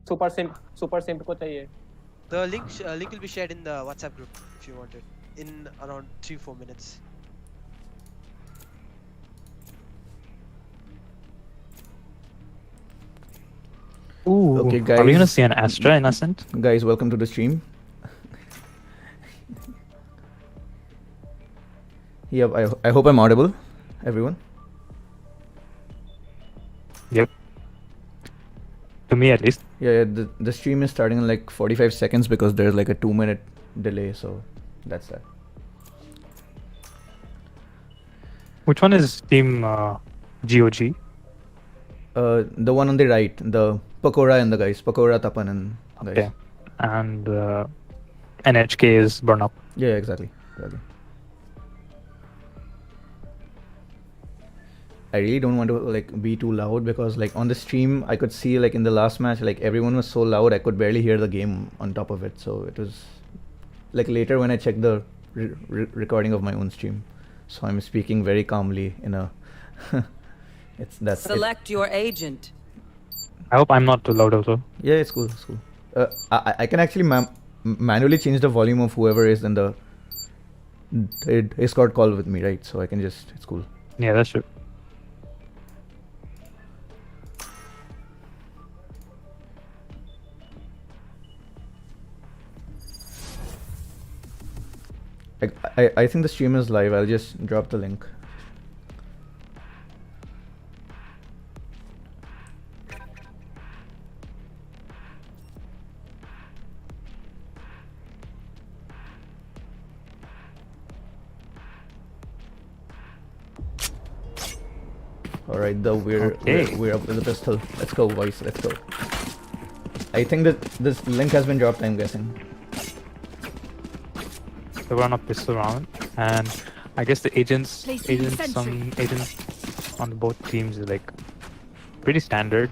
super simp को चाहिए. The link will be shared in the WhatsApp group if you want it in around 3-4 minutes. Ooh, Okay, guys. are we gonna see an Astra in Ascent? Guys, welcome to the stream. Yep, I hope I'm audible, everyone. Yep. To me at least. Yeah, the stream is starting in like 45 seconds because there's like a 2-minute delay, so that's that. Which one is Team G.O.G? The one on the right, the Pakora and the guys, Pakora, Tapan and guys. Okay. And NHK is Burn Up. Yeah, exactly. I really don't want to like be too loud because like on the stream I could see like in the last match like everyone was so loud I could barely hear the game on top of it, so it was like later when I checked the recording of my own stream, so I'm speaking very calmly in a that's Select your agent. I hope I'm not too loud also. Yeah, it's cool. I can actually manually change the volume of whoever is in the Discord call with me, right? So I can just, it's cool. Yeah, that's true. I think the stream is live. I'll just drop the link. Alright, we're up with the pistol. Let's go, boys. Let's go. I think that this link has been dropped, I'm guessing. So we're on a pistol round, and I guess the agents on both teams is like pretty standard.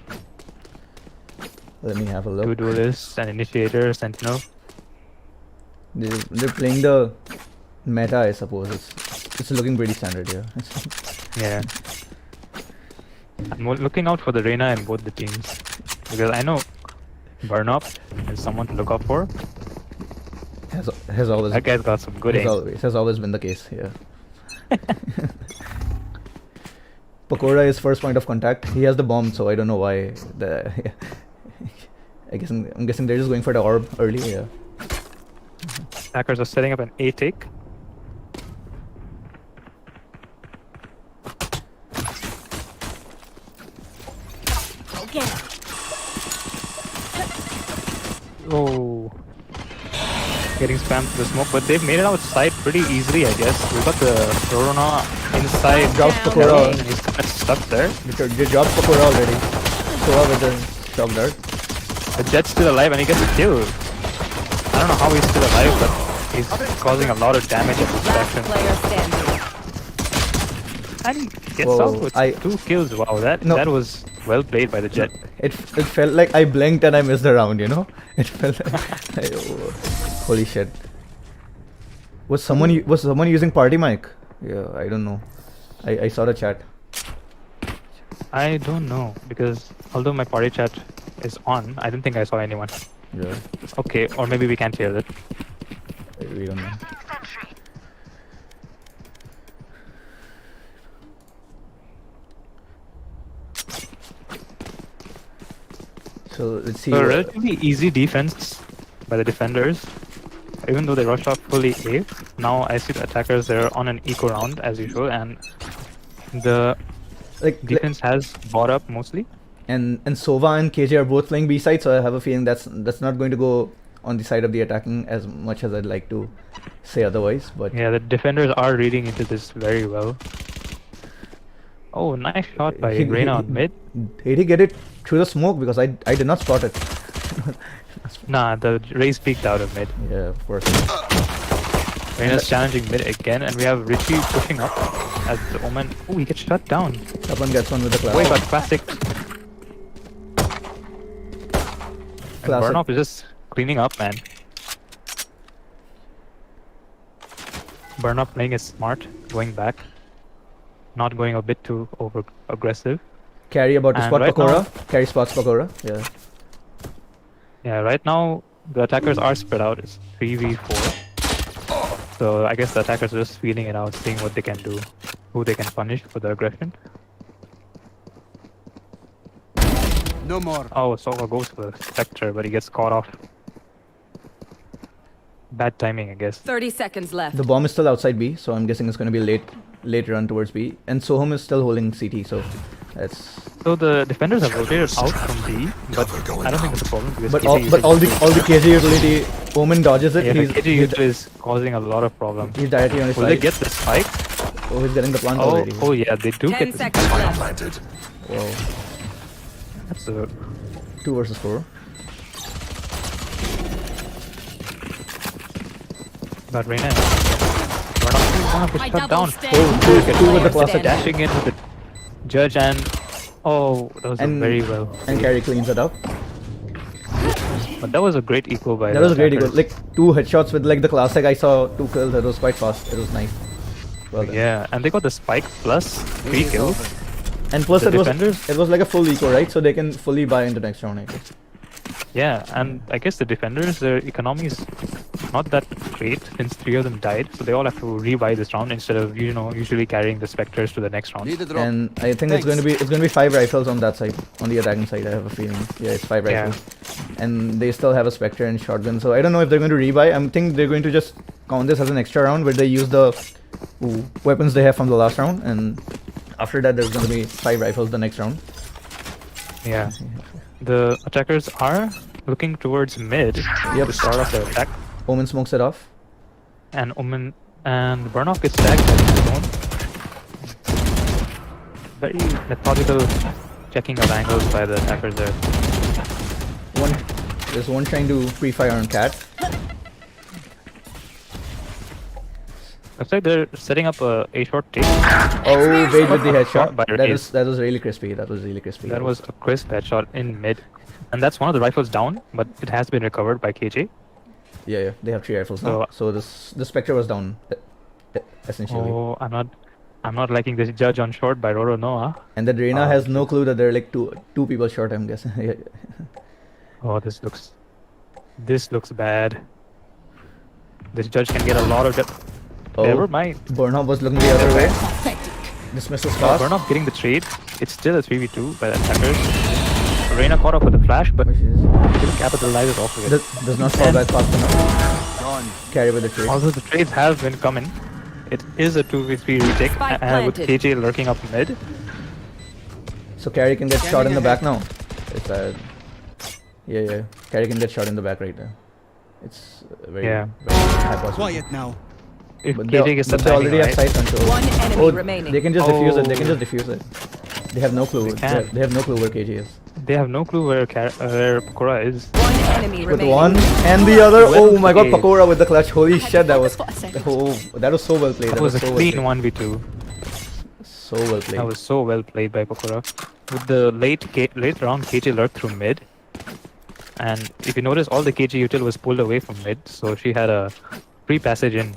Let me have a look. Two duelists, an initiator, sentinel. They're playing the meta, I suppose. It's looking pretty standard, yeah. Yeah. I'm looking out for the Reyna in both the teams because I know Burn Up is someone to look out for. Has always, that guy's got some good aim. Has always been the case, yeah. Pakora is first point of contact. He has the bomb, so I don't know why. I'm guessing they're just going for the orb early, yeah. Attackers are setting up an A take. Okay. Oh. Getting spammed through the smoke, but they've made it outside pretty easily, I guess. We've got the Rorona inside. Drops Pakora. He's kind of stuck there. They dropped Pakora already. Pakora with the shock dart. The Jet's still alive and he gets a kill. I don't know how he's still alive, but he's causing a lot of damage at this section. And he gets out with 2 kills. Wow, that was well played by the Jet. It felt like I blinked and I missed the round, you know? It felt like... holy shit. Was someone using party mic? Yeah, I don't know. I saw the chat. I don't know, because although my party chat is on, I don't think I saw anyone. Yeah. Okay, or maybe we can't hear it. We don't know. So let's see. So relatively easy defense by the defenders, even though they rushed off fully A. Now I see the attackers, they're on an eco round as usual, and the defense has bought up mostly. And Sova and KJ are both playing B side, so I have a feeling that's not going to go on the side of the attacking as much as I'd like to say otherwise. But yeah, the defenders are reading into this very well. Oh, nice shot by Reyna on mid. Did he get it through the smoke? Because I did not spot it. Nah, the Raze peeked out of mid. Yeah, of course. Reyna's challenging mid again, and we have Richie pushing up as the Omen. Oh, he gets shut down. Someone gets one with the classic. Wait, but classic. Burnoff is just cleaning up, man. Burnoff playing is smart, going back. Not going a bit too over aggressive. Carry about to spot right Pakora. Carry spots Pakora. Yeah. Yeah, right now the attackers are spread out. It's 3v4. So I guess the attackers are just feeling it out, seeing what they can do, who they can punish for the aggression. No more. Oh, Sova goes for the Spectre, but he gets caught off. Bad timing, I guess. 30 seconds left. The bomb is still outside B, so I'm guessing it's going to be late run towards B. And Soham is still holding CT, so that's. So the defenders have rotated out from B, but I don't think it's a problem because But KJ all the KJ utility, Omen dodges it. yeah, the he's, KJ utility is causing a lot of problems. he's directly on his Will side. they get the spike? Oh, he's getting the plant Oh, already. oh yeah, they do 10 get the seconds spike. left. Planted. Whoa. That's a 2 versus 4. but Reina. One of My shut double down. stay. Two with the classic Stand. Dashing in with the judge and oh, that was a And- very well. And Carry cleans it up. But that was a great equal by That the was a great equal. attackers. Like 2 headshots with like the classic. I saw 2 kills. That was quite fast. It was nice. Well done. Yeah, and they got the spike plus 3 kills. And plus The it was defenders- like a full eco, right? So they can fully buy into next round, I guess. Yeah, and I guess the defenders, their economy is not that great since 3 of them died, so they all have to rebuy this round instead of usually carrying the Spectres to the next round. Need a drop. And I think it's going to be 5 rifles on that side, on the attacking side. I have a feeling. Yeah, it's 5 Yeah. rifles, and they still have a Spectre and shotgun. So I don't know if they're going to rebuy. I think they're going to just count this as an extra round where they use the weapons they have from the last round, and after that there's going to be 5 rifles the next round. Yeah. The attackers are looking towards mid to start off their attack, Omen smokes it off. and Omen and Burnoff gets tagged by his own. Very methodical checking of angles by the attackers there. There's one trying to pre-fire on Cat. Looks like they're setting up a short take. Oh, wait with the headshot. By Raze. That was really crispy. That was really crispy. That was a crisp headshot in mid. And that's one of the rifles down, but it has been recovered by KJ. Yeah. They have 3 rifles now. So the Spectre was down, essentially. Oh, I'm not liking this judge on short by Roro Noah. And that Reina has no clue that there are like two people short, I'm guessing. Oh, this looks bad. This judge can get a lot of depth. Never mind. Burnoff was looking the other way. Dismissals fast. Burnoff getting the trade. It's still a 3v2 by the attackers. Reina caught up with the flash, but didn't capitalize it off of it. Does not fall back fast enough. Gone. Carry with the trade. Although the trades have been coming, it is a 2v3 retake Spike with planted. KJ lurking up mid. So Carry can get shot in the back now. It's yeah. Carry can get shot in the back right now. It's very high possibility. Quiet now. If But KJ gets the they already timing have right, sight control. One enemy remaining. They can just defuse it. They can Oh. just defuse it. They have no clue. They can. They have no clue where KJ is. they have no clue where Pakora is. One enemy With remaining. one and the other. Well Oh my god, played. Pakora with the clutch. Holy shit, that was. for a second. Oh, that was so well played. That was a so clean well 1v2. played. So well played. That was so well played by Pakora. With the late round, KJ lurked through mid. And if you notice, all the KJ util was pulled away from mid, so she had a free passage in.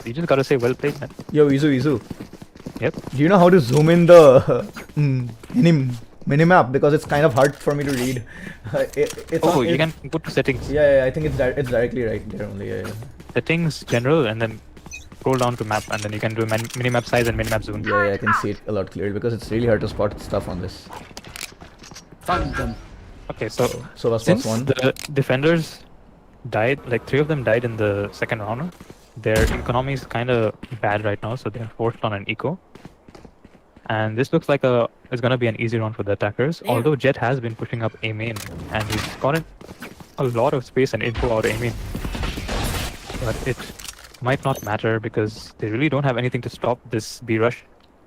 You just gotta say well played, man. Yo, Izu. Yep. Do you know how to zoom in the minimap? Because it's kind of hard for me to read. You can go to settings. Yeah, I think it's directly right there only. Yeah. Settings, general, and then scroll down to map, and then you can do minimap size and minimap zoom. Yeah, I can see it a lot clearer because it's really hard to spot stuff on this. Found them. Okay, so So was since plus 1. the defenders died, like 3 of them died in the second round, their economy is kind of bad right now, so they're forced on an eco. And this looks like it's gonna be an easy round for the attackers. Although Jet has been pushing up A main, and he's gotten a lot of space and info out A main. But it might not matter because they really don't have anything to stop this B rush.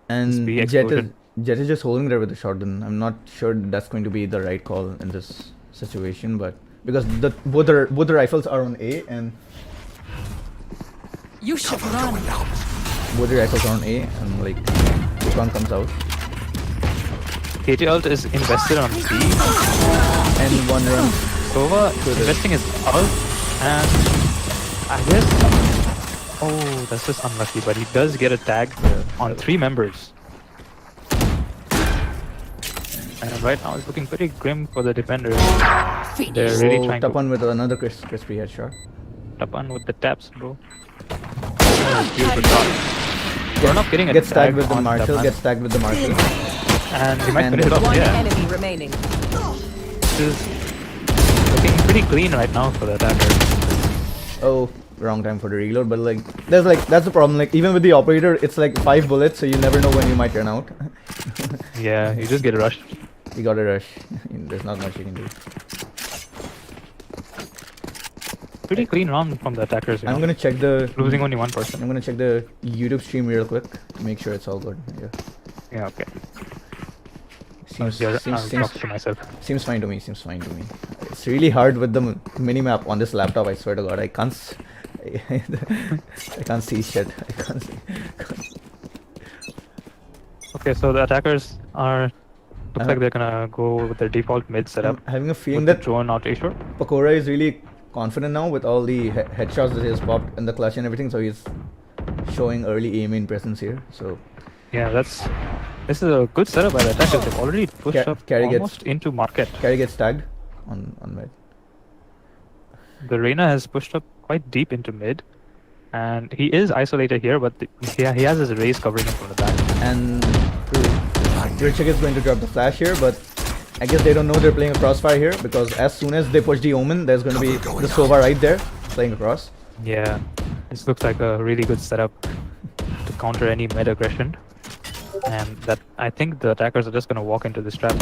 And B Jet explosion. is just holding there with the shotgun. I'm not sure that's going to be the right call in this situation, but because both the rifles are on A and You should run. both the rifles are on A and like Wukong comes out KJ ult is invested on B. and one run. Sova investing his ult, and I guess. Oh, that's just unlucky, but he does get a tag on 3 members. And right now it's looking pretty grim for the defenders. They're really trying to Tapan with another crispy headshot. Tapan with the taps, bro. Oh, beautiful shot. Burnoff getting a Gets tagged tag with the on Marshall. Tapan. Gets tagged with the Marshall. And he might And finish it off, One yeah. enemy remaining. This is looking pretty clean right now for the attacker. Oh, wrong time for the reload. But like, that's the problem. Like even with the operator, it's like 5 bullets, so you never know when you might run out. Yeah, you just get rushed. You gotta rush. There's not much you can do. Pretty clean round from the attackers. You I'm know? gonna check the Losing only one person. I'm gonna check the YouTube stream real quick to make sure it's all good. Yeah. Yeah, okay. Seems I'll seems talk to myself. seems fine to me. Seems fine to me. It's really hard with the minimap on this laptop. I swear to God, I can't. I can't see shit. I can't see. Okay, so the attackers are. Looks Uh, like they're gonna go with their default mid setup. I'm having a feeling With the that drone out A short. Pakora is really confident now with all the headshots that he has popped in the clutch and everything. So he's showing early aim in presence here. So Yeah, this is a good setup by the attackers. They've already pushed up Carry gets- almost into market. Carry gets tagged on mid. The Reyna has pushed up quite deep into mid, and he is isolated here, but he has his race covering him from the back. And Richard is going to drop the flash here, but I guess they don't know they're playing a crossfire here because as soon as they push the Omen, there's going to be the Sova right there playing across. Yeah, this looks like a really good setup to counter any mid aggression, and that I think the attackers are just gonna walk into this trap.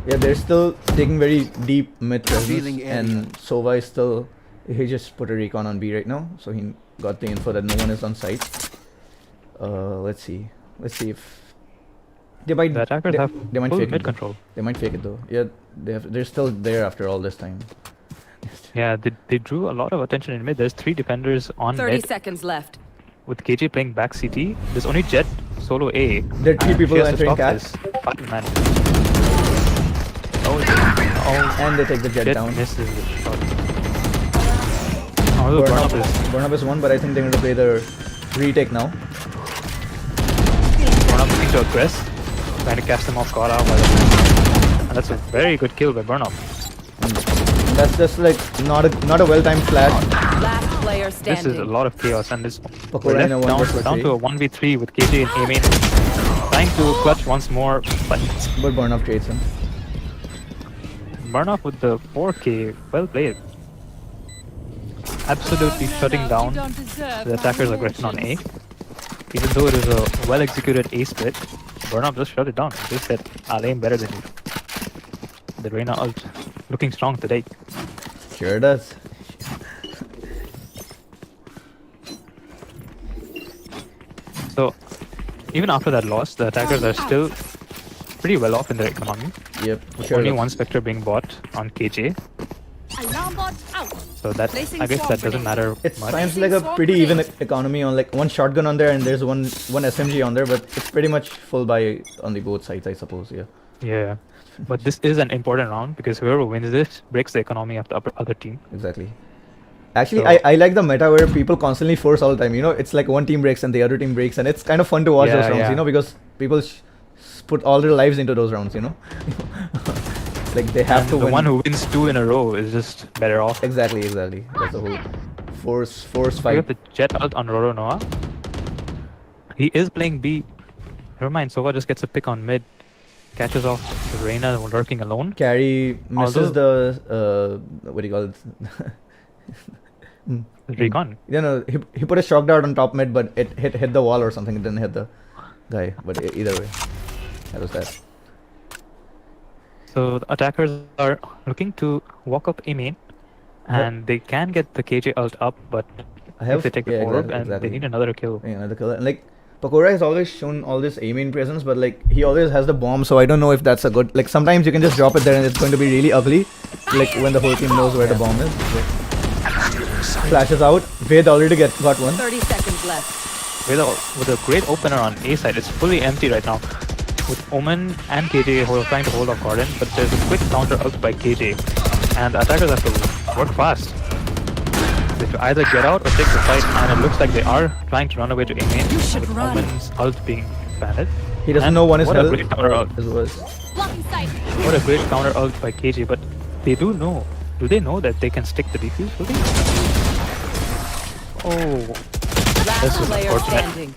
Yeah, they're still taking very deep mid presence, Revealing area. and Sova is still. He just put a recon on B right now, so he got the info that no one is on site. Let's see. Let's see if they might. The attackers they, have they might full fake mid it. Though. control. They might fake it though. Yeah, they're still there after all this time. Yeah, they drew a lot of attention in mid. There's 3 defenders on 30 mid seconds left. with KJ playing back CT. There's only Jet solo A. There are 3 and people she has to entering stop cat. this button man. Oh, And they take the jet Jet down. misses the shot. Oh, the burn-up is Burn-up is one, but I think they're going to play the retake now. Burn-up looking to aggress, trying to catch them off guard out. And that's a very good kill by Burn-up. And that's just like not a well-timed flash. Last player This standing. is a lot of chaos, and this Pakora we're in a left down, 1v3. we're down to a 1v3 with KJ and aiming, trying to clutch once more, but But Burn-up trades him. Burn-up with the 4K, well played. Absolutely shutting down the attacker's aggression on A. Even though it is a well-executed A split, Burn-up just shut it down. Just said, I'll aim better than you. The Reyna ult looking strong today. Sure does. So, even after that loss, the attackers are still pretty well off in their economy. Yep. With Sure only does. one Spectre being bought on KJ. Alarm bot out. So that, Placing I guess swarm that doesn't grenade. matter It much. sounds like a pretty even economy on like one shotgun on there and there's one SMG on there, but it's pretty much full buy on the both sides, I suppose. Yeah. Yeah. But this is an important round because whoever wins this breaks the economy of the other team. Exactly. Actually, So- I like the meta where people constantly force all the time. You know, it's like one team breaks and the other team breaks, and it's kind of fun to watch Yeah, those rounds. yeah. You know, because people put all their lives into those rounds. You know, like they have And to the win. one who wins 2 in a row is just better off. Exactly. That's the whole force We fight. have the Jet ult on Roro Noah. He is playing B. Never mind, Sova just gets a pick on mid. Catches off the Reyna lurking alone. Carry misses the what do you call it? Recon. You know, he put a shock dart on top mid, but it hit the wall or something. It didn't hit the guy. But either way, that was that. So the attackers are looking to walk up A main. And they can get the KJ ult up, but if they take the orb and they need another kill. Yeah, another kill. And like Pakora has always shown all this aiming presence, but like he always has the bomb, so I don't know if that's a good. Like sometimes you can just drop it there and it's going to be really ugly. Like when the whole team knows where the bomb is. Flashes out. Ved already got one. 30 seconds left. With a great opener on A side, it's fully empty right now. With Omen and KJ trying to hold off Garden, but there's a quick counter ult by KJ. And the attackers have to work fast. They have to either get out or take the fight, and it looks like they are trying to run away to A main You should with run. Omen's ult being expanded. He doesn't And know one is what a hell great counter ult. as was. Blocking sight. What a great counter ult by KJ, but they do know. Do they know that they can stick the defuse? Will they? Oh, Last This is player unfortunate. standing.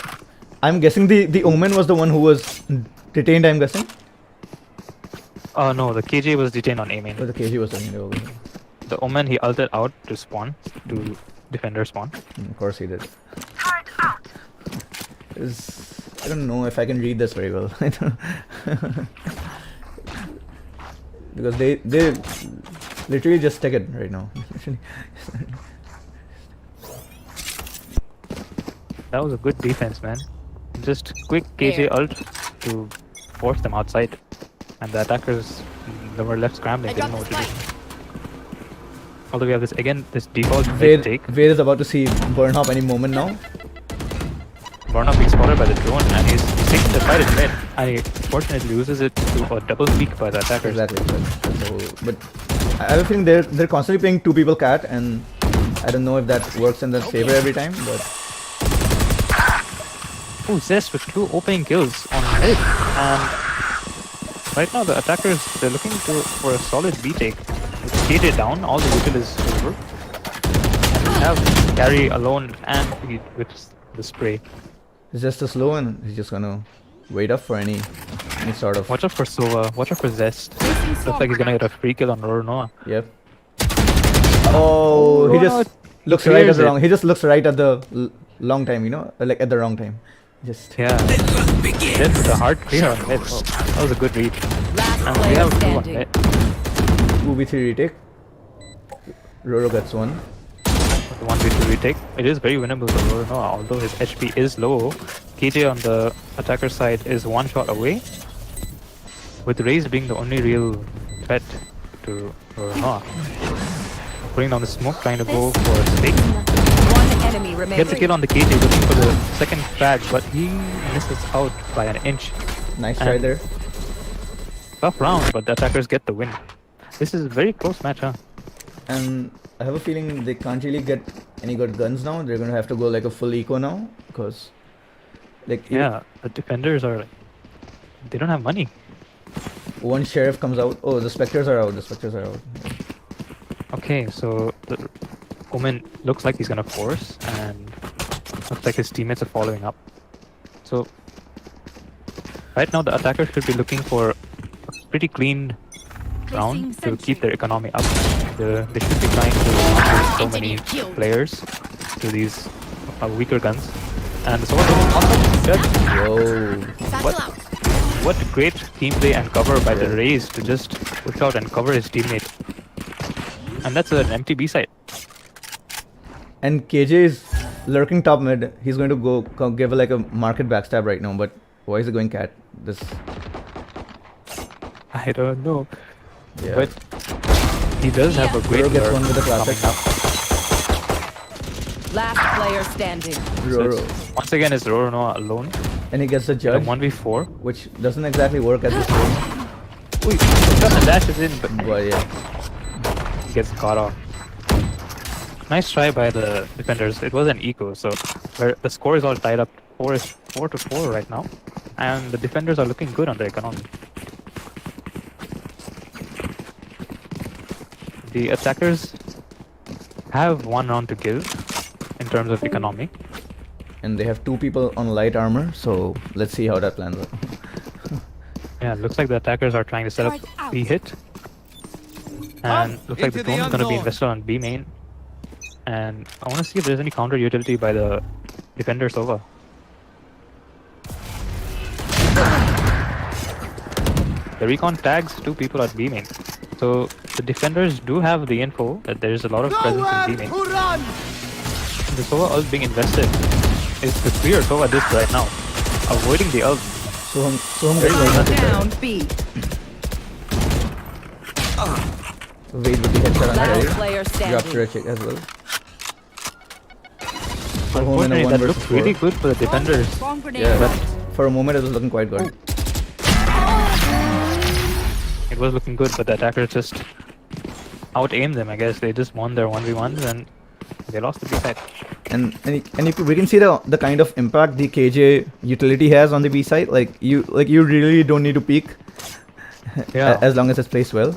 I'm guessing the Omen was the one who was detained. I'm guessing. no, the KJ was detained on A main. Or the KG was doing it. The Omen, he ulted out to spawn, to defender spawn. Of course he did. I don't know if I can read this very well. I don't because they literally just stick it right now. That was a good defense, man. Just quick KJ There. ult to force them outside. And the attackers, they were left scrambling, I didn't got know what the to do. spike. Although we have this, again, this default mid Vade take. Vade is about to see burn hop any moment now. Burnout being spotted by the drone, and he's taking the fight in mid. And he fortunately loses it to a double peek by the attackers. Exactly. That's the whole. But I have a feeling they're constantly playing two people cat, and I don't know if that works in their favor every time. But Oh, Zest with 2 opening kills on mid. And right now the attackers, they're looking for a solid B take. With KJ down, all the vigil is over. And we have carry alone and with the spray. it's just a slow, and he's just gonna wait up for any sort of. Watch out for Sova, watch out for Zest. Looks like he's gonna get a free kill on Roronoa. Yep. Oh, he just looks right at clears the it. wrong. He just looks right at the long time. Like at the wrong time. Just. Yeah. Zest with a hard clear on mid. Oh, that was a good read. Last And we player have 2 on standing. mid. 2v3 retake. Roro gets one. The 1v2 retake. It is very winnable for Roronoa, although his HP is low. KJ on the attacker side is 1 shot away, with Raze being the only real threat to Roronoa. Putting down the smoke, trying to go for a stake. One enemy remaining. Gets a kill on the KJ, looking for the second frag, but he misses out by an inch. Nice try And- there. Tough round, but the attackers get the win. This is a very close match, huh? And I have a feeling they can't really get any good guns now. They're gonna have to go like a full eco now, because like Yeah, the defenders are like, they don't have money. one sheriff comes out. Oh, the specters are out. The specters are out. Okay, so the Omen looks like he's gonna force, and looks like his teammates are following up. So right now the attackers should be looking for a pretty clean round to keep their economy up. They should be trying to upgrade so many players to these weaker guns. And so Whoa. what great team play and cover by the Raze to just push out and cover his teammate. And that's an empty B side. And KJ is lurking top mid. He's going to go give like a market backstab right now. But why is he going cat? This. I don't know. Yeah. But he does have a great Roro gets lurk one with the classic. coming up. Last player standing. So Roro. it's- once again, it's Roronoa alone. And he gets the In a judge, 1v4. which doesn't exactly work at this point. Ooh, and dashes in, but But yeah. he gets caught off. Nice try by the defenders. It was an eco, so the score is all tied up. 4-4 right now, and the defenders are looking good on their economy. The attackers have 1 round to give in terms of economy. And they have 2 people on light armor, so let's see how that plans out. Yeah, it looks like the attackers are trying to set up B hit. And looks like the Into the drone is going to be unknown. invested on B main. And I want to see if there's any counter utility by the defenders over. The recon tags 2 people at B main. So the defenders do have the info that there is a lot of presence in B main. run! The Sova ult being invested is to clear Sova this right now, avoiding the ult. So I'm getting like Down B. Wait with the headshot on Last carry. player Drop standing. to a check as well. Unfortunately, one that versus looked really four. good for the defenders. Bomb grenade. Yeah, But for a moment it was looking quite good. it was looking good, but the attackers just out-aimed them, I guess. They just won their 1v1s and they lost the B side. we can see the kind of impact the KJ utility has on the B side. Like you really don't need to peek. Yeah. As long as it's placed well.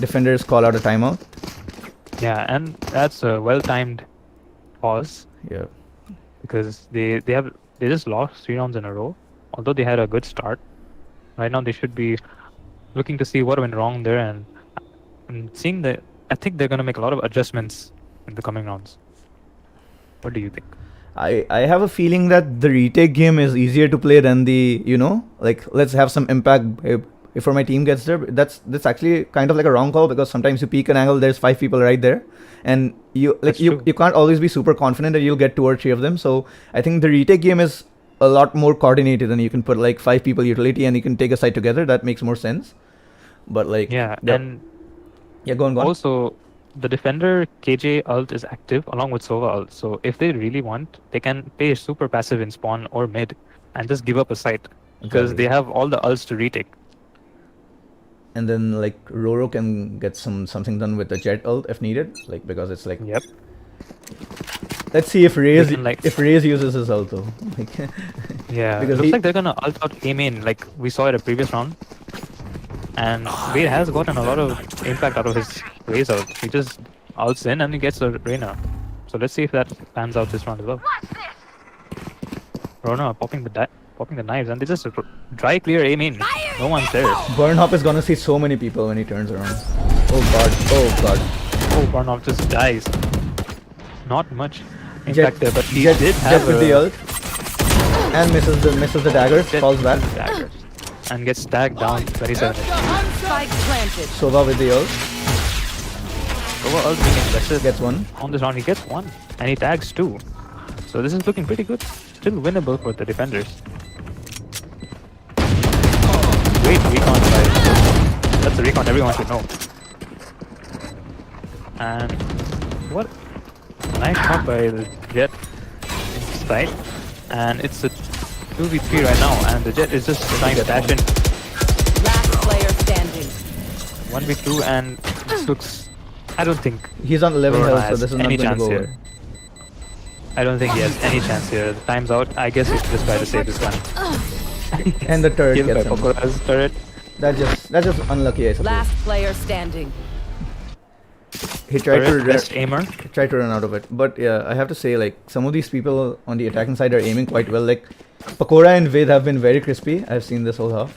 Defenders call out a timeout. Yeah, and that's a well-timed pause Yeah. because they just lost 3 rounds in a row. Although they had a good start, right now they should be looking to see what went wrong there and seeing that. I think they're gonna make a lot of adjustments in the coming rounds. What do you think? I have a feeling that the retake game is easier to play than the, like, let's have some impact before my team gets there. That's actually kind of like a wrong call, because sometimes you peek an angle, there's 5 people right there, and you can't always be super confident that you'll get 2 or 3 of them. So I think the retake game is a lot more coordinated, and you can put like 5 people utility and you can take a side together. That makes more sense. But like, and go on. also the defender KJ ult is active along with Sova ult, so if they really want, they can play super passive in spawn or mid and just give up a site because Exactly. they have all the ults to retake. And then like Roro can get something done with the Jet ult if needed, like, because it's like, Yep. let's see if Raze can, like- uses his ult though. Like, Yeah, Because it looks he- like they're gonna ult out A main like we saw at a previous round. And Wade has gotten a lot of impact out of his Raze ult. He just ults in and he gets a Reyna. So let's see if that pans out this round as well. Rona popping the knives, and they just dry clear A main. No one's there. Burnhop is gonna see so many people when he turns around. Oh god. Oh, Barnov just dies. Not much Jet- impact there, but he Jet, did Jet have with a the ult and misses the daggers, Jet falls back. daggers and gets tagged down 27. Spike planted. Sova with the ult Overall being invested gets one. on this round, he gets 1 and he tags 2. So this is looking pretty good. Still winnable for the defenders. Great recon guys. That's the recon everyone should know. And what? Nice shot by the Jet inside. And it's a 2v3 right now, and the Jet is just trying to dash in Last player standing. 1v2, and this looks... I don't think He's on 11 Rona health, so has this is not any going to chance go here. away. I don't think he has any chance here. The time's out. I guess we should just try to save this gun. And the turret Killed by gets him. Pocora's turret. That's just unlucky, I suppose. Last player standing. He tried Turret, to best aimer. run out of it. But yeah, I have to say, like, some of these people on the attacking side are aiming quite well. Like, Pakora and Ved have been very crispy. I've seen this whole half.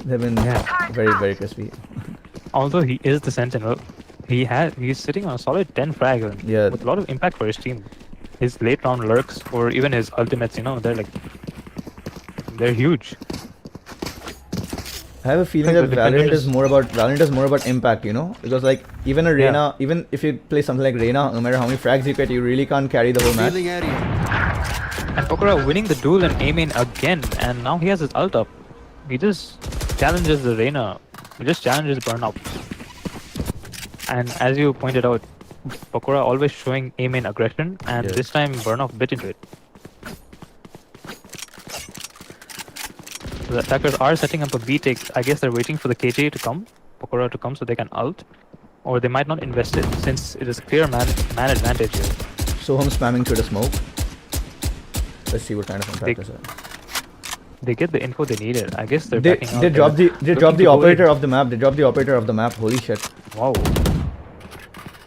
They've been very, very crispy. Although he is the sentinel, he's sitting on a solid 10 frag Yeah. with a lot of impact for his team. His late round lurks or even his ultimates, they're huge. I have a feeling think that the Valorant is defenders- more about impact, because like even a Reyna, even if you play something like Reyna, no matter how many frags you get, you really can't carry the whole match. Revealing area. And Pokora winning the duel and aiming again, and now he has his ult up. He just challenges the Reyna. He just challenges Burnout. And as you pointed out, Pokora always showing aim in aggression, and Yes. this time Burnout bit into it. So the attackers are setting up a B take. I guess they're waiting for the KJ to come, Pokora to come, so they can ult. Or they might not invest it, since it is a clear man advantage here. Soham spamming through the smoke. Let's see what kind of impact They- this has. They get the info they needed. I guess they're They backing out. they drop the looking to go operator in. of the map. They drop the operator of the map. Holy shit! Wow.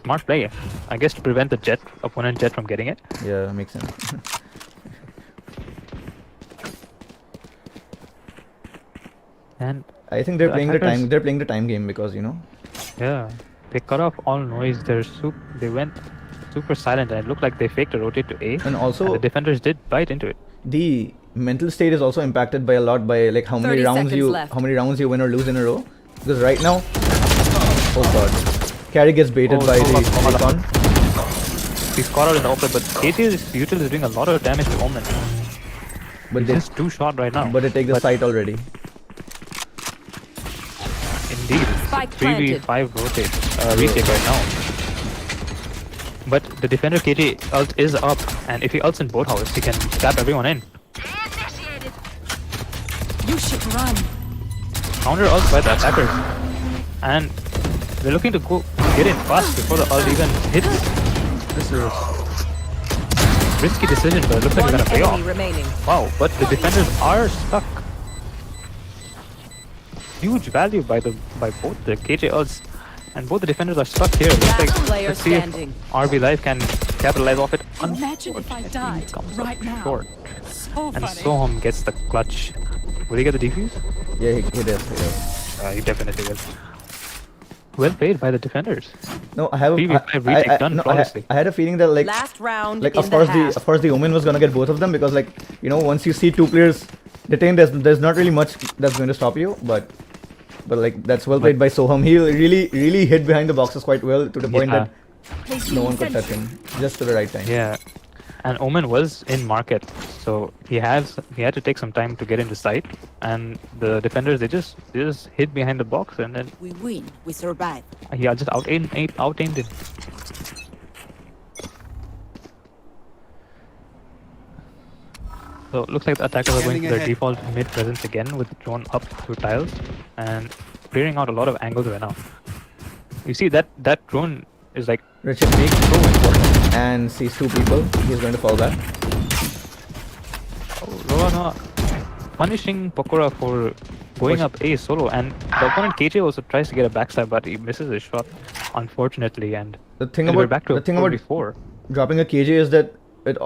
Smart play. I guess to prevent the opponent jet from getting it. Yeah, makes sense. And I think they're The playing the attackers- time. They're playing the time game because yeah, they cut off all noise. They went super silent, and it looked like they faked a rotate to A. and And also the defenders did bite into it. the mental state is also impacted by a lot by like how many 30 rounds seconds you left. win or lose in a row. Because right now, oh god, Carry gets baited Oh, by Sova, the Sova. recon. He's caught out in the open, but KT's util is doing a lot of damage to Omen. But He's they just 2-shot right now. but they take the But site already. Indeed, Spike 3v5 rotate, retake right now. But the defender KT ult is up, and if he ults in boathouse, he can tap everyone in. You should run. Counter ult by the attackers, and they're looking to get in fast before the ult even hits. This is risky decision, but it looks like One it's gonna pay enemy off. remaining. Wow, but the defenders are stuck. Huge value by both the KJ ults, and both the defenders are stuck here. Looks Last like, player let's see if standing. RB Live can capitalize off it. Imagine if I Unfortunately, died comes right up now. short. So And funny. Soham gets the clutch. Will he get the defuse? Yeah, he does. He definitely will. Well played by the defenders. No, I have a 3v5 retake done flawlessly. I had a feeling that like Last round like in of course the the half. of course the Omen was gonna get both of them because like once you see two players detained, there's not really much that's going to stop you, but like that's well played by Soham. He really hid behind the boxes quite well to the point Yeah. that no one could touch him just to the right time. Yeah, and Omen was in market, so he had to take some time to get into sight, and the defenders they just hid behind the box, and then We win. We survive. he just out aimed him. So it looks like the attackers are going to Scanning their ahead. default mid presence again with the drone up through tiles and clearing out a lot of angles right now. You see that drone is like Richard peeks so important. and sees two people. He's going to fall back. Oh, Rowana punishing Pokora for going up A solo, and the opponent KJ also tries to get a backstab, but he misses his shot, unfortunately. And The thing we're about back to the a thing about 4v4. dropping a KJ is that it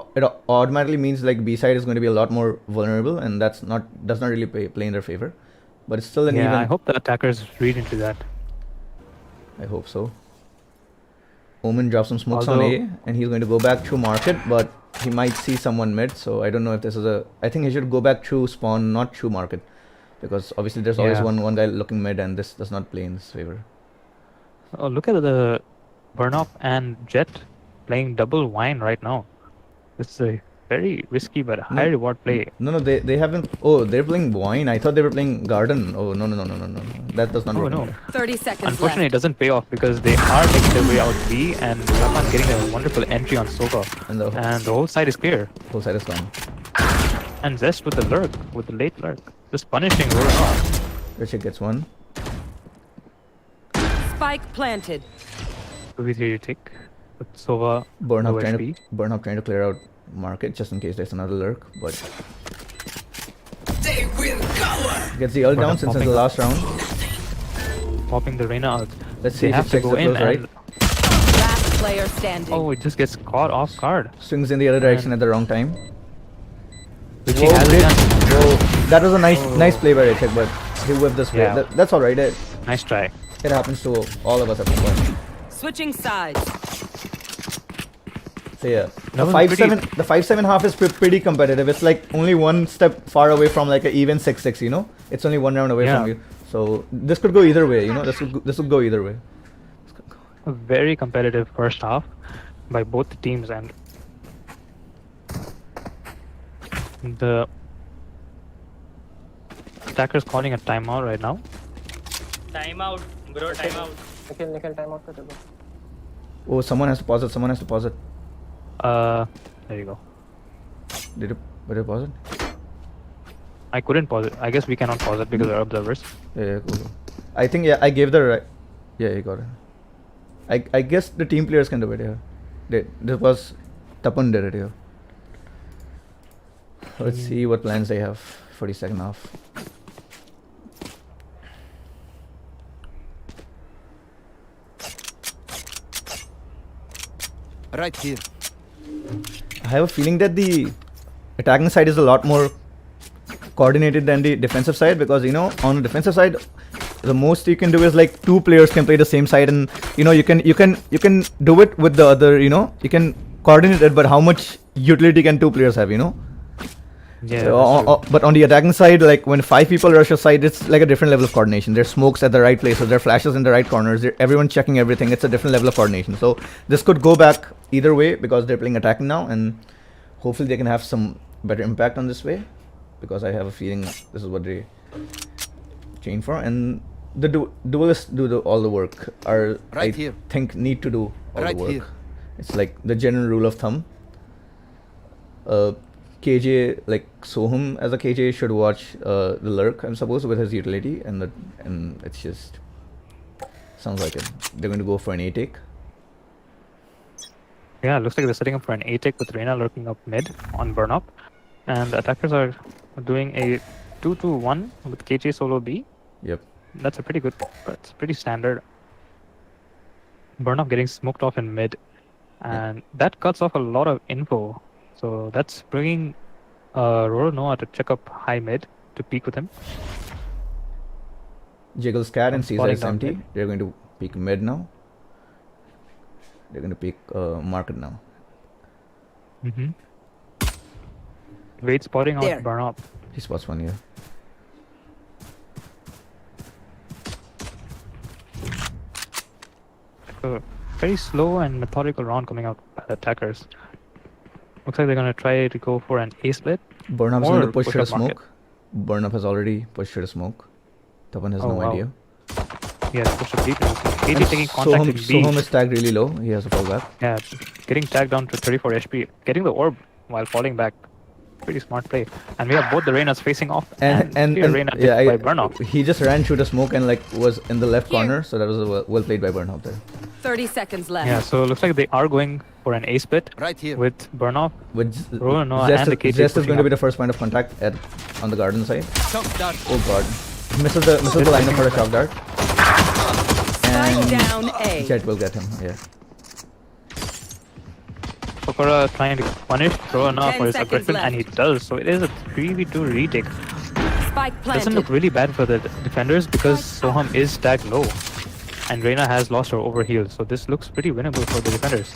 automatically means like B side is going to be a lot more vulnerable, and does not really play in their favor. But it's still an Yeah, even. I hope the attackers read into that. I hope so. Omen drops some smokes on Although- A, and he's going to go back through market, but he might see someone mid. So I don't know if this is a. I think he should go back through spawn, not through market, because obviously there's always Yeah. one guy looking mid, and this does not play in his favor. Oh, look at the Burnoff and Jet playing double wine right now. This is a very risky but high reward play. No, they haven't. Oh, they're playing wine. I thought they were playing garden. Oh no. That does not Oh work. no. 30 seconds Unfortunately, it left. doesn't pay off because they are making their way out B, and Raman getting a wonderful entry on Sova. And the And the whole side is clear. whole side is gone. And Zest with the lurk, with the late lurk. Just punishing Roran. Richard gets one. Spike planted. 2v3 take. With Sova, Burn low up HP. trying to clear out market just in case there's another lurk, but gets the ult Burn down up since it's popping the up. last round. Popping the Reyna out. Let's see They if have it to checks go the in close right. and... Last player standing. Oh, it just gets caught off guard. Swings in the other direction at the wrong time. Which he Whoa, has Rich. done. Whoa, that was a nice play by Richard, but he whipped this way. Yeah. That's all right. Nice try. It happens to all of us at some point. Switching sides. So yeah, That was the 5-7 half is pretty competitive. It's like only one step far away from like an even 6-6. It's only one round away Yeah. from you. So this could go either way. This would go either way. A very competitive first half by both the teams, and the attackers calling a timeout right now. Timeout, bro, timeout. Nikhil time out कर दे bro. Oh, someone has to pause it. There you go. Did you pause it? I couldn't pause it. I guess we cannot pause it because we're observers. Yeah, cool. I think I gave the right. Yeah, you got it. I guess the team players can do it here. This was Tapan did it here. Let's see what plans they have for the second half. Right here. I have a feeling that the attacking side is a lot more coordinated than the defensive side, because on the defensive side the most you can do is like two players can play the same side, and you can do it with the other, you can coordinate it, but how much utility can two players have? Yeah. So, but on the attacking side, like when 5 people rush a side, it's like a different level of coordination. There's smokes at the right places, there are flashes in the right corners, everyone checking everything. It's a different level of coordination. So this could go back either way because they're playing attacking now, and hopefully they can have some better impact on this way, because I have a feeling this is what they train for. And the duelists do all the work, or Right I here. think need to do all Right the work. here. It's like the general rule of thumb. KJ, like Soham as a KJ should watch the lurk, I'm supposed, with his utility, and it's just sounds like it. They're going to go for an A take. Yeah, looks like they're setting up for an A-Tech with Reyna lurking up mid on burn up. And the attackers are doing a 2-2-1 with KJ solo B. Yep. That's a pretty good, it's pretty standard. Burn up getting smoked off in mid. And that cuts off a lot of info. So that's bringing Roro Noah to check up high mid to peek with him. Jiggles cat and sees Falling it's down empty. mid. They're going to peek mid now. They're going to peek market now. Mm-hmm. Wait spotting There. out burn up. He spots one here. A very slow and methodical round coming out by the attackers. Looks like they're gonna try to go for an A split. Burnup's Or going to push to the push up market. smoke. Burnup has already pushed to the smoke. Tapan has Oh, no wow. idea. Yeah, push up deep. KJ And taking contact in B. Soham is tagged really low. He has to fall back. Yeah, getting tagged down to 34 HP. Getting the orb while falling back. Pretty smart play. And we have both the Reynas facing off. And Reyna yeah, by Burnout. he just ran through the smoke and like was in the left Here. corner. So that was well played by Burnout there. 30 seconds left. Yeah, so it looks like they are going for an A split Right here. with Burnout. With Roro Noah Zest, and the KJ Zest is pushing going to be up. the first point of contact on the garden side. Shock dart. Oh god. Misses the lineup for a shock dart. Spike And down A. Jet will get him. Yeah. Pokora trying to punish Roro Noah 10 for his seconds aggression, left. and he does. So it is a 3v2 retake. Spike Doesn't look planted. really bad for the defenders because Soham is tagged low. And Reyna has lost her overheal, so this looks pretty winnable for the defenders.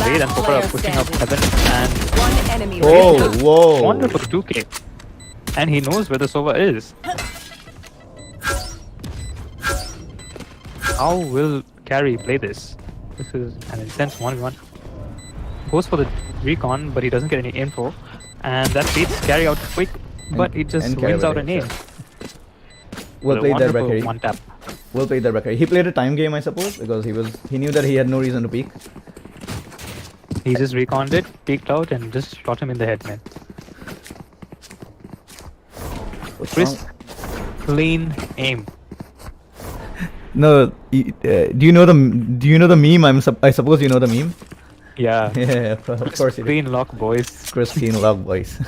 Wade and Pokora player pushing up standing. heaven, and One enemy Whoa, remaining. whoa. wonderful 2k. And he knows where the Sova is. How will Carry play this? This is an intense 1v1. Goes for the recon, but he doesn't get any info. And that beats Carry out quick, but he just and Carry wins out will a get name. shot. Well With a played there by wonderful Carey. one tap. Well played there by Carey. He played a time game, I suppose, because he knew that he had no reason to peek. He just reconned it, peeked out, and just shot him in the head, man. What's Crisp, wrong? clean aim. No, do you know the meme? I suppose you know the meme. Yeah. Yeah, of course you do. Clean lock, boys. Chris Keen love boys.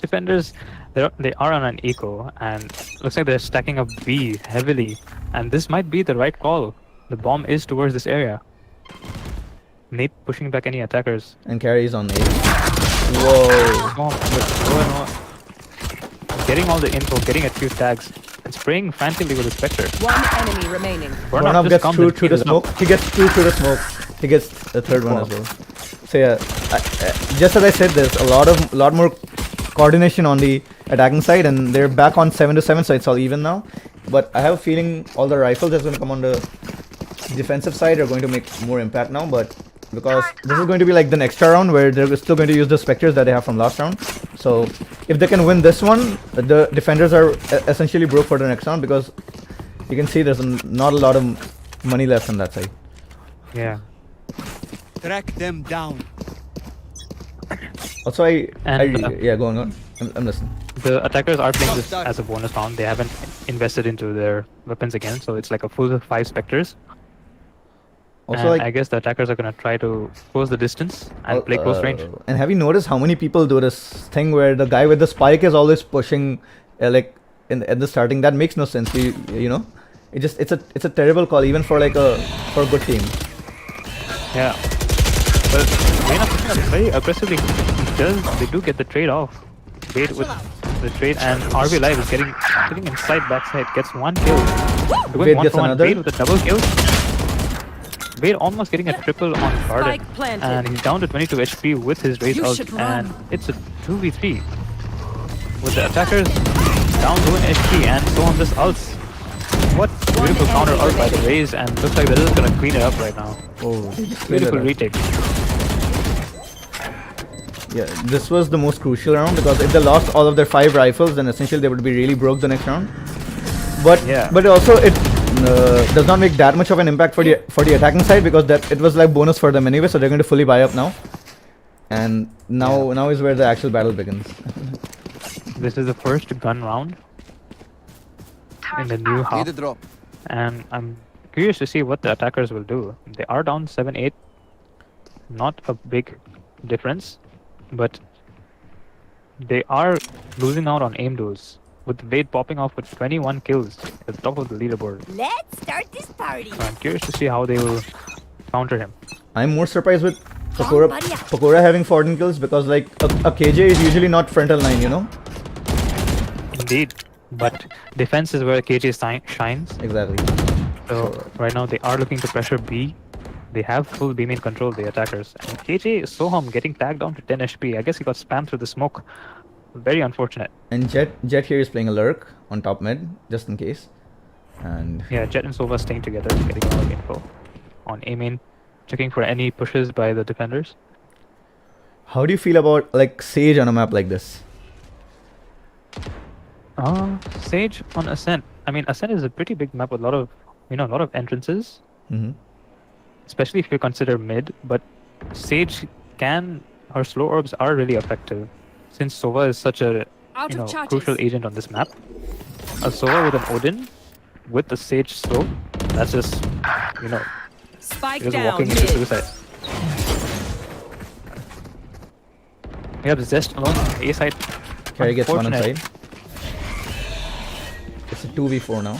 Defenders, they are on an eco, and looks like they're stacking up B heavily. And this might be the right call. The bomb is towards this area. Nate pushing back any attackers. And Carey's on 8. Whoa. Bomb with Rowan getting all the info, getting a few tags, and spraying frantically with the Spectre. One enemy remaining. Burnup just gets comes through and the heals smoke. up. He gets through the smoke. He gets the third one as well. So yeah, just as I said, there's a lot more coordination on the attacking side, and they're back on 7-7, so it's all even now. But I have a feeling all the rifles that's going to come on the defensive side are going to make more impact now. But because this is going to be like the next round where they're still going to use the Spectres that they have from last round. So if they can win this one, the defenders are essentially broke for the next round, because you can see there's not a lot of money left on that side. Yeah. Track them down. Also, And, yeah, go on. I'm listening. The attackers are playing this as a bonus round. They haven't invested into their weapons again, so it's like a full 5 Spectres. Also, And like, I guess the attackers are gonna try to close the distance and play close range. And have you noticed how many people do this thing where the guy with the spike is always pushing, like at the starting? That makes no sense. You know, it's a terrible call even for a good team. Yeah. But Reyna pushing up very aggressively. They do get the trade off. Wait with the trade, and RV Live is getting inside backside, gets 1 kill. Wade gets another. Wade with a double kill. Wade almost getting a triple on Garden. Spike planted. And he's down to 22 HP with his raise You ult, should and run. it's a 2v3. With the attackers down to 1 HP, and Soham just ults. What beautiful counter ult by the raise, and looks like they're just gonna clean it up right now. Oh, Beautiful retake. Yeah, this was the most crucial round, because if they lost all of their 5 rifles, then essentially they would be really broke the next round. But also it does not make that much of an impact for the attacking side, because that it was like bonus for them anyway, so they're going to fully buy up now. And now is where the actual battle begins. This is the first gun round in the new Need half, a drop. and I'm curious to see what the attackers will do. They are down 7-8. Not a big difference, but they are losing out on aim duels, with Wade popping off with 21 kills at the top of the leaderboard. Let's start this party. So I'm curious to see how they will counter him. I'm more surprised with Pakora having 14 kills because like a KJ is usually not frontal line, you know? Indeed, but defense is where KJ shines. Exactly. So right now they are looking to pressure B. They have full B main control, the attackers. And KJ Soham getting tagged down to 10 HP. I guess he got spammed through the smoke. Very unfortunate. And Jet here is playing a lurk on top mid, just in case. And Yeah, Jet and Sova staying together, getting all the info on A main, checking for any pushes by the defenders. how do you feel about like Sage on a map like this? Sage on Ascent. I mean, Ascent is a pretty big map with a lot of entrances, Mm-hmm. especially if you consider mid. But Sage her slow orbs are really effective, since Sova is such a Out of charges. crucial agent on this map. A Sova with an Odin with the Sage slow, that's just Spike just down walking into mid. suicide. We have Zest alone on A side. Carry gets one on Unfortunate. side. It's a 2v4 now.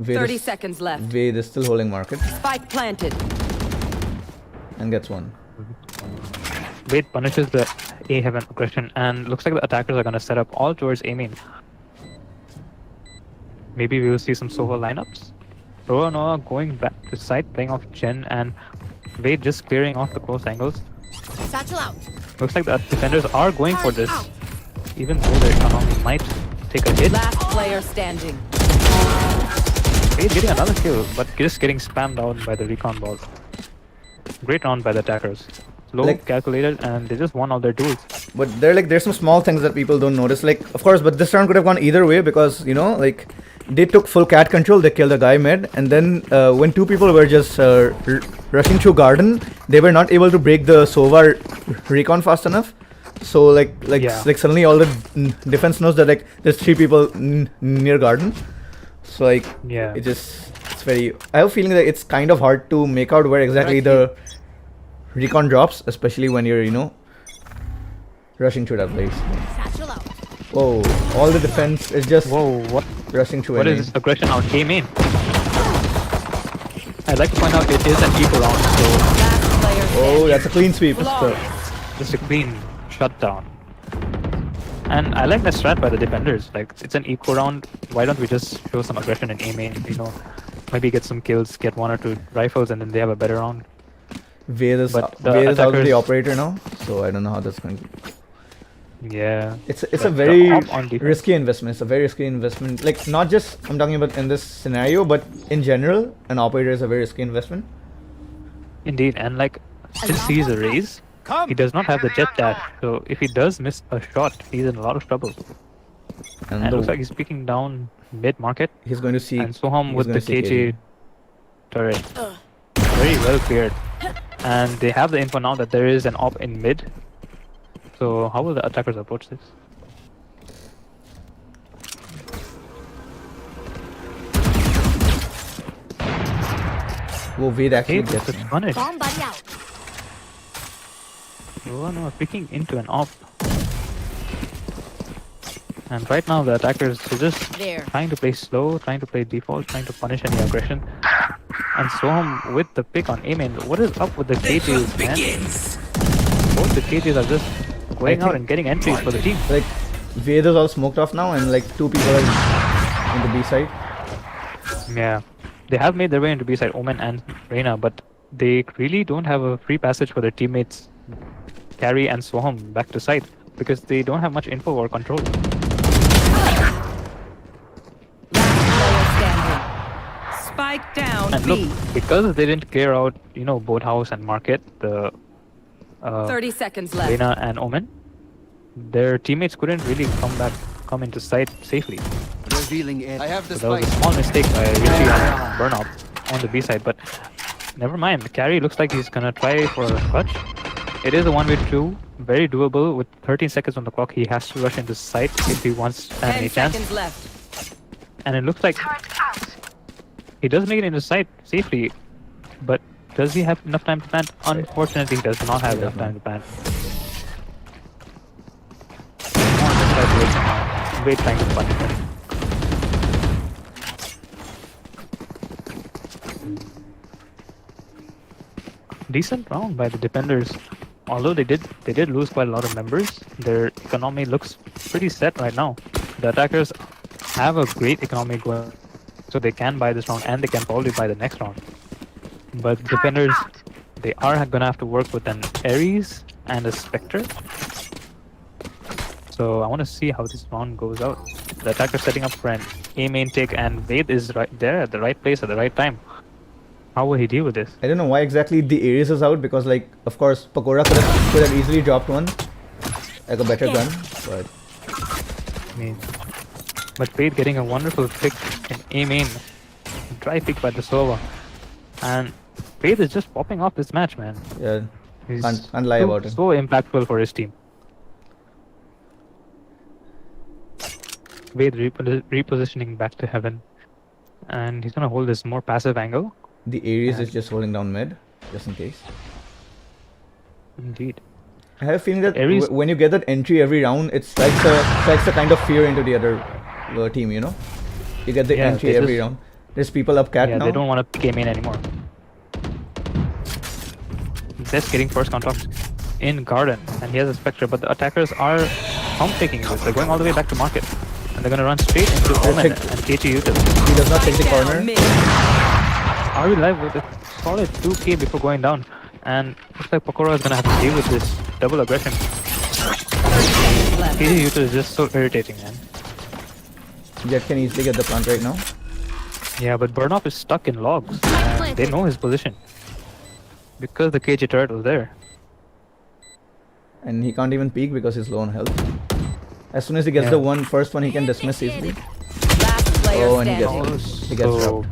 30 seconds left. Wade is still holding market Spike planted. and gets one. Wade punishes the A heaven aggression, and looks like the attackers are going to set up all towards A main. Maybe we will see some Sova lineups. Roa Noah going back to side, playing off Jen, and Wade just clearing off the close angles. Satchel out. Looks like the defenders are going for this, even though their economy might take a hit. Last player standing. Wade getting another kill, but just getting spammed out by the recon ball. Great round by the attackers. Low, Like- calculated, and they just won all their duels. But there's some small things that people don't notice. Like, of course, but this round could have gone either way because, like, they took full cat control, they killed the guy mid, and then when two people were just rushing through garden, they were not able to break the Sova recon fast enough. So, like suddenly all the defense knows that, like, there's three people near garden. So, like, Yeah. it's very... I have a feeling that it's kind of hard to make out where exactly the recon drops, especially when you're, rushing through that place. Satchel out. Whoa, all the defense is just Whoa, what? rushing through What A is main. this aggression out A main? I'd like to point out it is an equal round, so Last player standing. Oh, that's a clean sweep. Flawless. just a clean shutdown. And I like that strat by the defenders. Like, it's an equal round. Why don't we just show some aggression in A main? Maybe get some kills, get one or two rifles, and then they have a better round. Vade is But the out of the attackers- operator now, so I don't know how that's going to be. Yeah. It's a But the very op on defense- risky investment. It's a very risky investment. Like, not just I'm talking about in this scenario, but in general, an operator is a very risky investment. Indeed, and like, since he's a raise, he does not have the jet dash, so if he does miss a shot, he's in a lot of trouble. And And it looks like he's peeking down mid-market, he's going to see. and Soham he's with the gonna see KJ turret. Very well cleared. And they have the info now that there is an op in mid. So how will the attackers approach this? Whoa, Vade actually Hey, gets it's him. punished. Bomb buddy out. Oh no, picking into an op. And right now the attackers are just There. trying to play slow, trying to play default, trying to punish any aggression. And Soham with the pick on A main. What is up with the KJs, man? Both the KJs are just going out think- and getting entries for the team. Like, Vade is all smoked off now, and like two people are in the B side. Yeah. They have made their way into B side, Omen and Reina, but they really don't have a free passage for their teammates, Carry and Soham, back to side, because they don't have much info or control. Player standing. Spike down And look, B. because they didn't clear out, Boathouse and Market, the 30 seconds left. Reina and Omen, their teammates couldn't really come into sight safely. Revealing it. I have the So that was a small mistake by Richie and Burnout on the B side, but never mind. Carry looks like he's gonna try for a clutch. It is a 1v2, very doable. With 13 seconds on the clock, he has to rush into sight if he wants to have 10 any chance. seconds left. And it looks like He does make it into sight safely, but does he have enough time to plant? Unfortunately, he does not have enough time to plant. Wait, trying to punish him. Decent round by the defenders. Although they did lose quite a lot of members, their economy looks pretty set right now. The attackers have a great economy going, so they can buy this round and they can probably buy the next round. But defenders, they are gonna have to work with an Ares and a Spectre. So I want to see how this round goes out. The attacker setting up for an A main take, and Ved is right there at the right place at the right time. How will he deal with this? I don't know why exactly the Ares is out, because like, of course, Pakora could have easily dropped one, like a better gun, but I mean, but Ved getting a wonderful pick in A main, dry pick by the Sova, and Ved is just popping off this match, man. yeah, He's can't lie about it. So impactful for his team. Ved repositioning back to heaven, and he's gonna hold this more passive angle. The Ares is just holding down mid, just in case. Indeed. I have a feeling that Ares- when you get that entry every round, it strikes a kind of fear into the other team, you know? You get the Yeah, entry they every just- round. There's people up cat Yeah, now. they don't want to pick A main anymore. Zest getting first contact in garden, and he has a Spectre, but the attackers are pump taking this. They're going all the way back to market, and they're gonna run straight into Omen and KG Util. He does not take the Down corner. mid. Are we live with a solid 2k before going down? And looks like Pakora is gonna have to deal with this double aggression. 30 seconds left. KG Util is just so irritating, man. Jet can easily get the plant right now. Yeah, but Burnoff is stuck in logs, and they know his position because the KG turret was there. And he can't even peek because he's low on health. As soon as he gets Yeah. the first one, he can dismiss easily. Last player Oh, and he standing. gets he gets So dropped.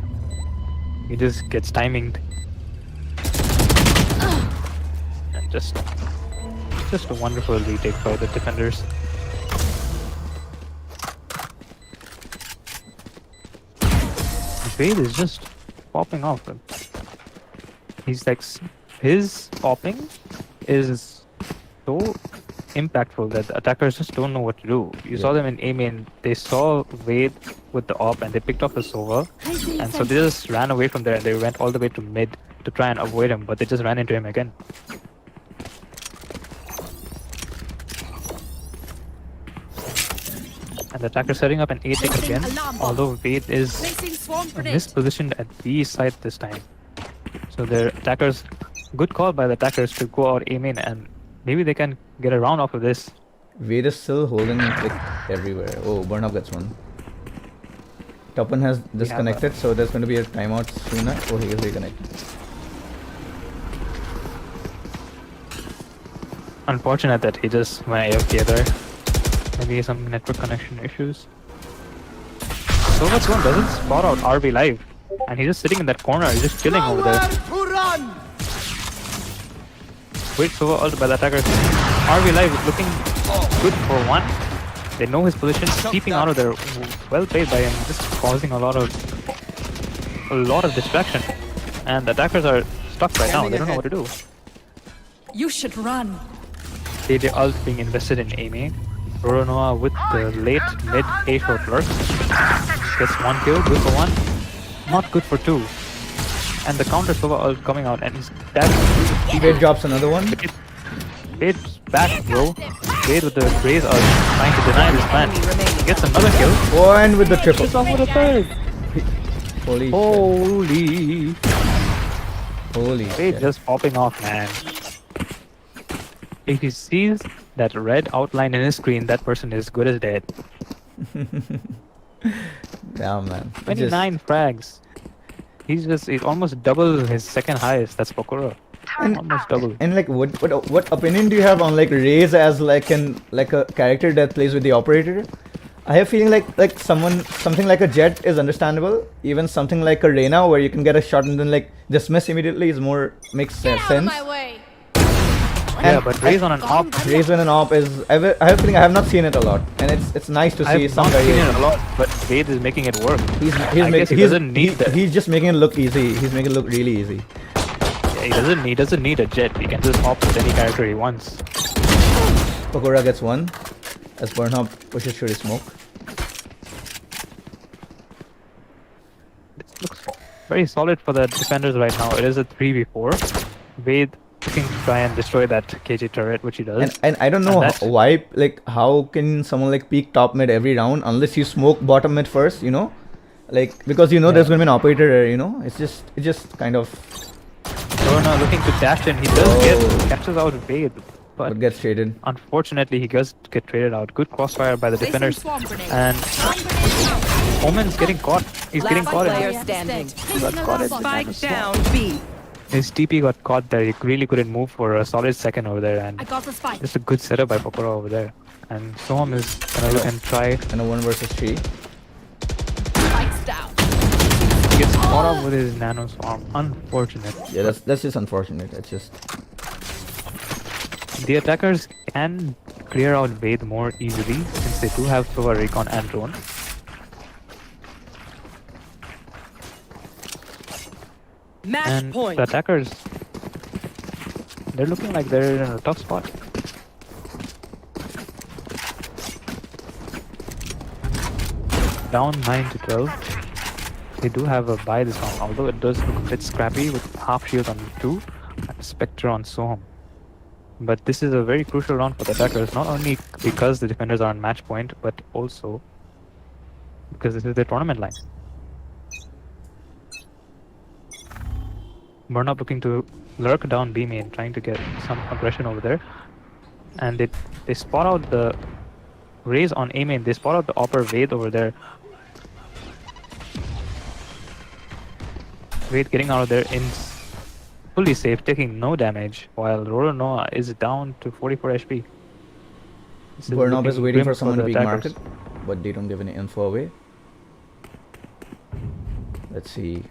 he just gets timinged, and just a wonderful retake by the defenders. Fade is just popping off. He's like, his popping is so impactful that the attackers just don't know what to do. You saw them in A main, they saw Wade with the op and they picked off the Sova, and so they just ran away from there and they went all the way to mid to try and avoid him, but they just ran into him again. And the attacker setting up an A tick again, although Wade is mispositioned at B side this time. So their attackers, good call by the attackers to go out A main, and maybe they can get a round off of this. Wade is still holding like everywhere. Oh, Burnoff gets one. Top one has disconnected, so there's going to be a timeout soon. Oh, he is reconnected. Unfortunate that he just went AFK there. Maybe some network connection issues. So what's going doesn't spot out RV live, and he's just sitting in that corner, he's just chilling over there. Wait, so ult by the attackers. RV live is looking good for one. They know his position, keeping out of there. Well played by him, just causing a lot of distraction. And the attackers are stuck right now. They don't know what to do. You should run. AJ ult being invested in A main. Roronoa with the late mid A short lurk. Gets one kill, good for one. Not good for two. And the counter Sova ult coming out, and he's dabbing. Wade drops another one. Wade's back, bro. Wade with the Graze ult, trying to deny this plan. He gets another kill. Oh, and with the triple. It's off with a third. Holy shit. Holy. Holy Wade shit. just popping off, man. If he sees that red outline in his screen, that person is good as dead. Yeah, man. 29 frags. He's almost double his second highest. That's Pakora. Almost double. And like, what opinion do you have on like Raze as like a character that plays with the operator? I have a feeling like something like a Jet is understandable. Even something like a Reyna where you can get a shot and then like dismiss immediately is makes Get out of sense. my way. Yeah, but Raze on an op. Raze when an op is. I have a feeling I have not seen it a lot, and it's nice to see I've some not seen variation. it a lot, but Raze is making it work. I guess he doesn't need that. He's just making it look easy. He's making it look really easy. Yeah, he doesn't need a jet. He can just op with any character he wants. Pakora gets one as Burnhop pushes through the smoke. It looks very solid for the defenders right now. It is a 3v4. Wade can try and destroy that KJ turret, which he does. And I don't know why, like, how can someone like peek top mid every round unless you smoke bottom mid first, you know? Like, because you know there's gonna be an operator there, you know? It's just kind of. Corona looking to dash in. He does catches out Wade, but gets traded. Unfortunately, he does get traded out. Good crossfire by the defenders, and Omen's getting caught. He's getting caught. Player standing. He got caught in Spike the down B. His TP got caught there. He really couldn't move for a solid second over there, and I got the spike. just a good setup by Pokora over there. And Soham is gonna look and try. And a 1 versus 3. Spike's down. He gets caught up with his nano swarm. Unfortunate. Yeah, that's just unfortunate. It's just. The attackers can clear out Wade more easily since they do have Sova, Recon, and Drone. Match And point. the attackers, they're looking like they're in a tough spot. Down 9 to 12. They do have a buy this round, although it does look a bit scrappy with half shield on 2 and Spectre on Soham. But this is a very crucial round for the attackers, not only because the defenders are on match point, but also because this is their tournament line. Burnhop looking to lurk down B main, trying to get some aggression over there. And they spot out the Raze on A main. They spot out the Opper Wade over there. Wade getting out of there in fully safe, taking no damage, while Roro Noah is down to 44 HP. Burnhop is waiting grim for someone to peek attackers. market, but they don't give any info away. Let's see.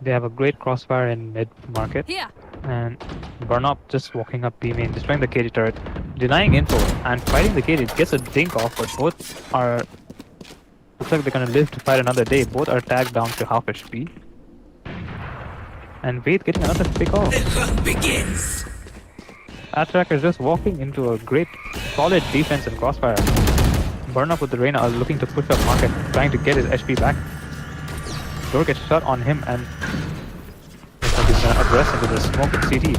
They have a great crossfire in mid market. Here. And Burnhop just walking up B main, destroying the KD turret, denying info and fighting the KD. Gets a dink off, but both are. Looks like they're gonna live to fight another day. Both are tagged down to half HP. And Wade getting another pick off. The hunt begins. Attacker is just walking into a great, solid defense and crossfire. Burnhop with the Reyna are looking to push up market, trying to get his HP back. Door gets shot on him and looks like he's gonna address into the smoke at CT.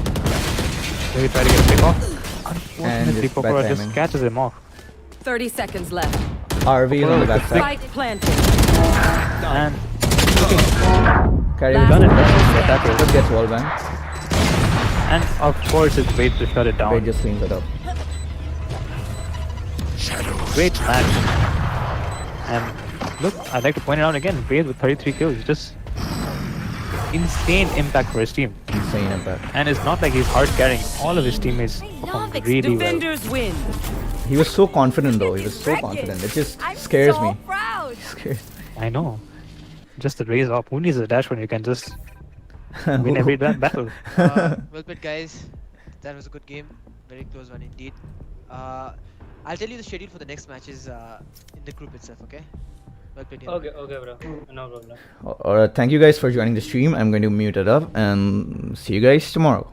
So he try to get a pick off. Unfortunately, it's bad Pokora just timing. catches him off. 30 seconds left. RV is on the backside. Spike planted. And Carry Last done it. player attacker Just gets wall bang. and of course it's Wade to shut it down. Wade just cleans it up. Great match. And look, I'd like to point it out again, Wade with 33 kills, just insane impact for his team. Insane impact. And it's not like he's hard carrying. All of his teammates performed really well. Defenders win. He was so confident though. He was so confident. It just scares me. Proud. Scares. I know. Just the raise up. Who needs a dash when you can just win every battle? Well played, guys. That was a good game. Very close one indeed. I'll tell you the schedule for the next matches in the group itself, okay? Well played. Okay, bro. No problem. Alright, thank you guys for joining the stream. I'm going to mute it up and see you guys tomorrow.